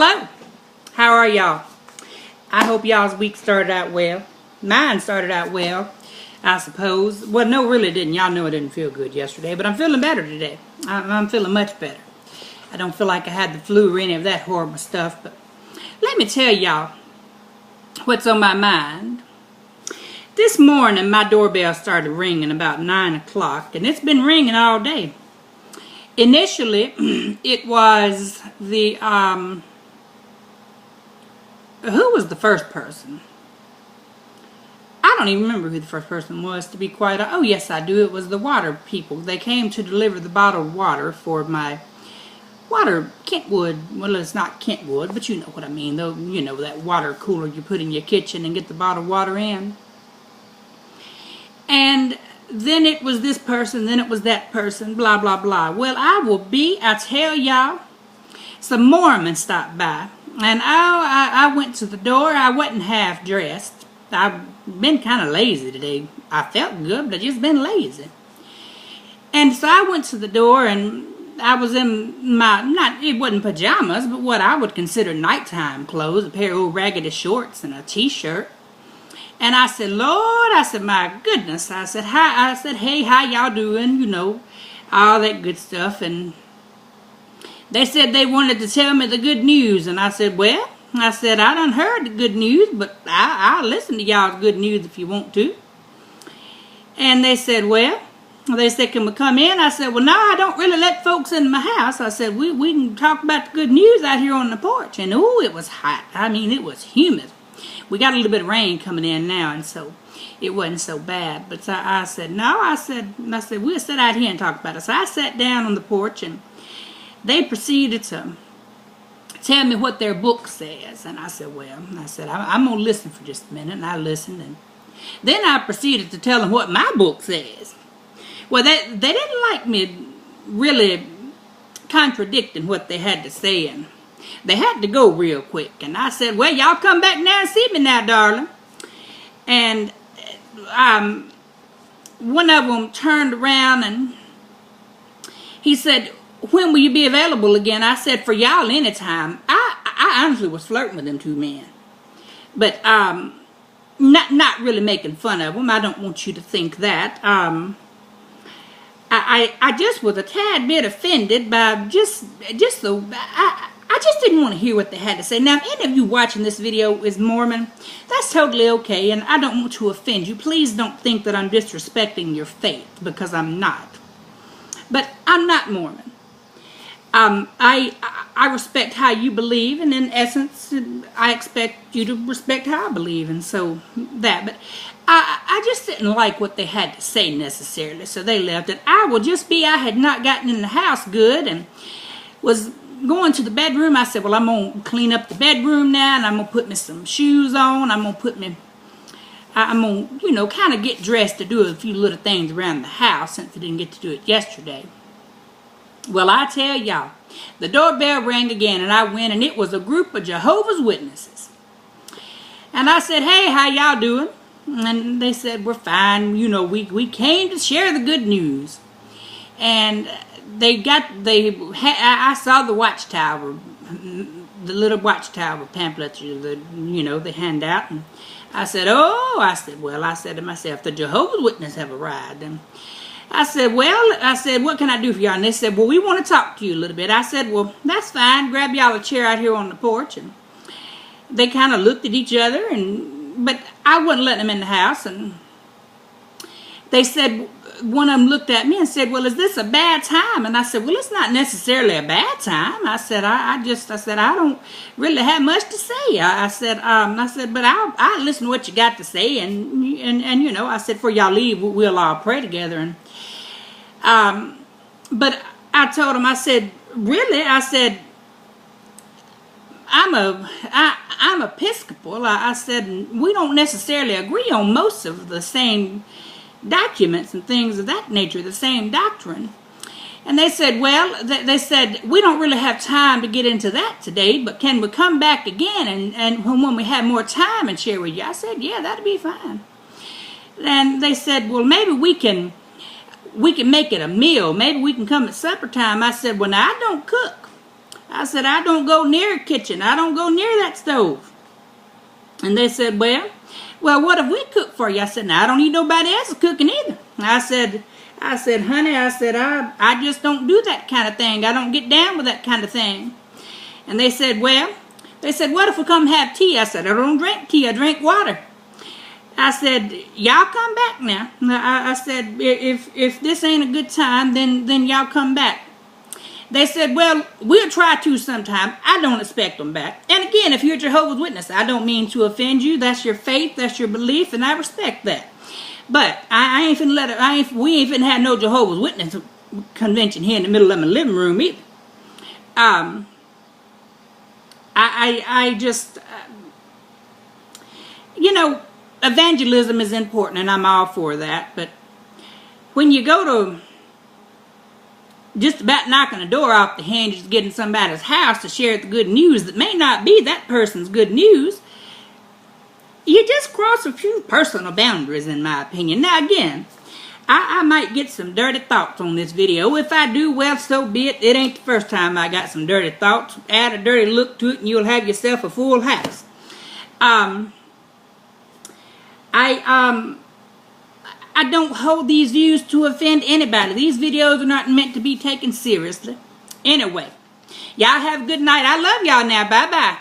Hello, how are y'all? I hope y'all's week started out well. Mine started out well, I suppose. Well, no, really didn't. Y'all know I didn't feel good yesterday, but I'm feeling better today. I'm feeling much better. I don't feel like I had the flu or any of that horrible stuff, but let me tell y'all what's on my mind. This morning, my doorbell started ringing about 9 o'clock, and it's been ringing all day. Initially, it was the, who was the first person? I don't even remember who the first person was, to be quite honest. Oh, yes, I do. It was the water people. They came to deliver the bottled water for my water, Kentwood. Well, it's not Kentwood, but you know what I mean. Though, you know, that water cooler you put in your kitchen and get the bottled water in. And then it was this person, then it was that person, blah, blah, blah. Well, I tell y'all, some Mormons stopped by. And I went to the door. I wasn't half dressed. I've been kind of lazy today. I felt good, but I just been lazy. And so I went to the door, and I was in my, it wasn't pajamas, but what I would consider nighttime clothes, a pair of old raggedy shorts and a t-shirt. And I said, Lord, I said, my goodness. I said, hi. I said, hey, how y'all doing? You know, all that good stuff. And they said they wanted to tell me the good news. And I said, well, I said, I done heard the good news, but I'll listen to y'all's good news if you want to. And they said, well, they said, can we come in? I said, well, no, I don't really let folks in my house. I said, we can talk about the good news out here on the porch. And, oh, it was hot. I mean, it was humid. We got a little bit of rain coming in now, and so it wasn't so bad. But I said, no, I said, we'll sit out here and talk about it. So I sat down on the porch, and they proceeded to tell me what their book says. And I said, well, I'm going to listen for just a minute. And I listened, and then I proceeded to tell them what my book says. Well, they didn't like me really contradicting what they had to say, and they had to go real quick. And I said, well, y'all come back now and see me now, darling. And one of them turned around and he said, when will you be available again? I said, for y'all anytime. I honestly was flirting with them two men. But not really making fun of them. I don't want you to think that. I just was a tad bit offended by just the... I just didn't want to hear what they had to say. Now, if any of you watching this video is Mormon, that's totally okay, and I don't want to offend you. Please don't think that I'm disrespecting your faith, because I'm not. But I'm not Mormon. I respect how you believe, and in essence, I expect you to respect how I believe, and so that. But I just didn't like what they had to say necessarily, so they left. And I had not gotten in the house good, and was going to the bedroom. I said, well, I'm going to clean up the bedroom now, and I'm going to put me some shoes on. I'm going to, you know, kind of get dressed to do a few little things around the house since I didn't get to do it yesterday. Well, I tell y'all, the doorbell rang again, and I went, and it was a group of Jehovah's Witnesses. And I said, hey, how y'all doing? And they said, we're fine. You know, we came to share the good news. And I saw the watchtower, the little watchtower pamphlets, they hand out. And I said, I said to myself, the Jehovah's Witnesses have arrived. And I said, what can I do for y'all? And they said, well, we want to talk to you a little bit. I said, well, that's fine. Grab y'all a chair out here on the porch. And they kind of looked at each other, but I wouldn't let them in the house. And they said, one of them looked at me and said, well, is this a bad time? And I said, well, it's not necessarily a bad time. I said, I don't really have much to say. I said, but I'll listen to what you got to say. And you know, I said, before y'all leave, we'll all pray together. And, but I told him, I said, really? I said, I'm Episcopal. I said, we don't necessarily agree on most of the same documents and things of that nature, the same doctrine. And they said, well, they said, we don't really have time to get into that today, but can we come back again and when we have more time and share with you? I said, yeah, that'd be fine. And they said, well, maybe we can make it a meal. Maybe we can come at supper time. I said, well, now, I don't cook. I said, I don't go near a kitchen. I don't go near that stove. And they said, well, what if we cook for you? I said, no, I don't need nobody else's cooking either. I said, honey, I just don't do that kind of thing. I don't get down with that kind of thing. And they said, what if we come have tea? I said, I don't drink tea. I drink water. I said, y'all come back now. I said, if this ain't a good time, then y'all come back. They said, well, we'll try to sometime. I don't expect them back. And again, if you're a Jehovah's Witness, I don't mean to offend you. That's your faith. That's your belief, and I respect that. But I ain't finna let it. We ain't finna have no Jehovah's Witness convention here in the middle of my living room either. I just, evangelism is important, and I'm all for that. But when you go to just about knocking the door off the hinges, getting somebody's house to share the good news that may not be that person's good news, you just cross a few personal boundaries, in my opinion. Now, again, I might get some dirty thoughts on this video. If I do, well, so be it. It ain't the first time I got some dirty thoughts. Add a dirty look to it, and you'll have yourself a full house. I don't hold these views to offend anybody. These videos are not meant to be taken seriously. Anyway, y'all have a good night. I love y'all now. Bye-bye.